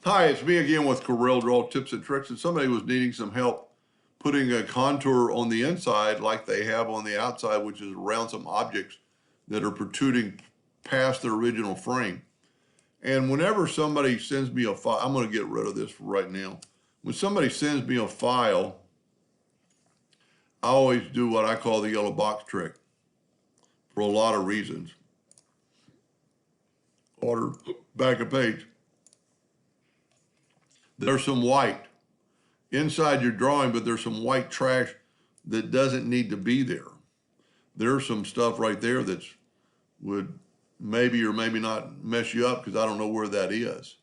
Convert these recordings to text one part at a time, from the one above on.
Hi, it's me again with Corel Draw Tips and Tricks, and somebody was needing some help putting a contour on the inside like they have on the outside, which is around some objects that are protruding past the original frame. And whenever somebody sends me a file, I'm going to get rid of this right now. When somebody sends me a file, I always do what I call the yellow box trick for a lot of reasons. Order back a page. There's some white inside your drawing, but there's some white trash that doesn't need to be there. There's some stuff right there that would maybe or maybe not mess you up because I don't know where that is.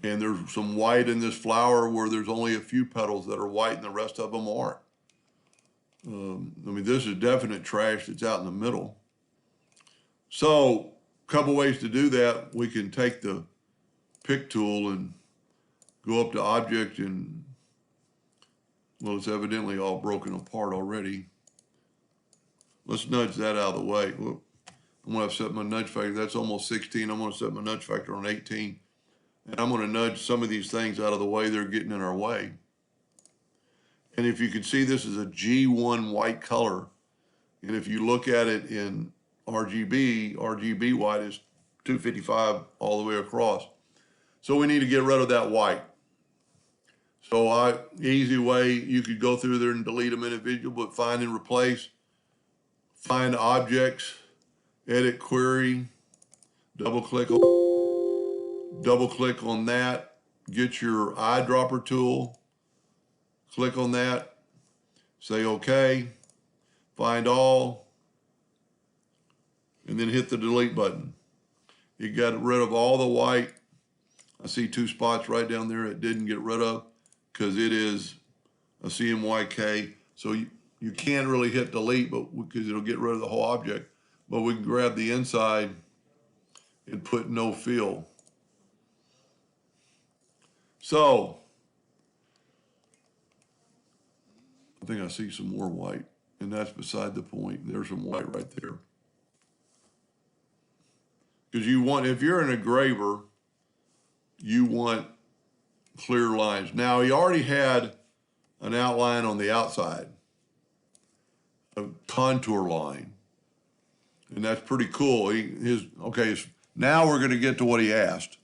And there's some white in this flower where there's only a few petals that are white and the rest of them aren't. I mean, this is definite trash that's out in the middle. So a couple ways to do that. We can take the pick tool and go up to object and, well, it's evidently all broken apart already. Let's nudge that out of the way. Look, I'm going to set my nudge factor. That's almost 16. I'm going to set my nudge factor on 18. And I'm going to nudge some of these things out of the way. They're getting in our way. And if you can see, this is a G1 white color. And if you look at it in RGB white is 255 all the way across. So we need to get rid of that white. So easy way, you could go through there and delete them individual, but find and replace, find objects, edit query, double click on that, get your eyedropper tool, click on that, say okay, find all, and then hit the delete button. You got rid of all the white. I see two spots right down there it didn't get rid of because it is a CMYK. So you can't really hit delete because it'll get rid of the whole object. But we can grab the inside and put no fill. So I think I see some more white, and that's beside the point. There's some white right there. Because if you're an engraver, you want clear lines. Now, he already had an outline on the outside, a contour line, and that's pretty cool. Okay, now we're going to get to what he asked.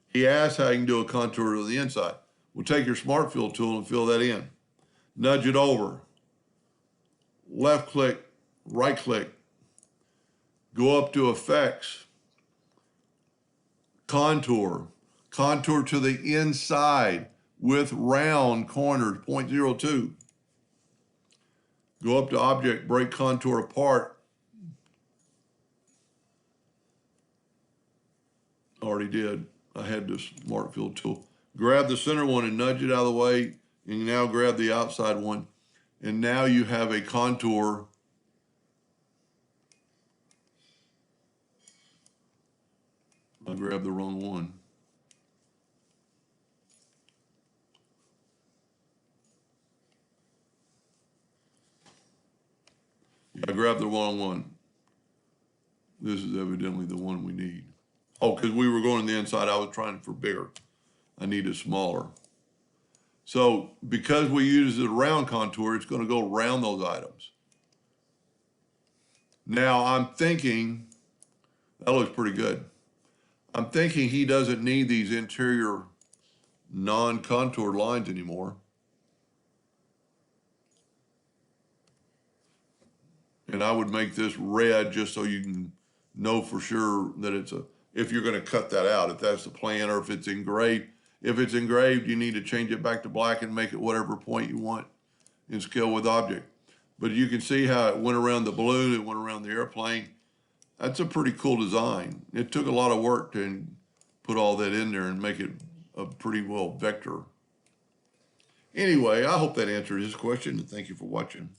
He asked how you can do a contour to the inside. We'll take your Smart Fill tool and fill that in. Nudge it over. Left click, right click. Go up to Effects. Contour. Contour to the inside with round corners, 0.02. Go up to Object, break contour apart. Already did. I had this Smart Fill tool. Grab the center one and nudge it out of the way, and now grab the outside one. And now you have a contour I grabbed the wrong one. I grabbed the wrong one. This is evidently the one we need. Oh, because we were going on the inside, I was trying for bigger. I needed smaller. So because we use a round contour, it's going to go around those items. Now I'm thinking, that looks pretty good. I'm thinking he doesn't need these interior non-contoured lines anymore. And I would make this red just so you can know for sure that if you're going to cut that out, if that's the plan, or if it's engraved. If it's engraved, you need to change it back to black and make it whatever point you want in scale with object. But you can see how it went around the balloon, it went around the airplane. That's a pretty cool design. It took a lot of work to put all that in there and make it a pretty well vector. Anyway, I hope that answered his question, and thank you for watching.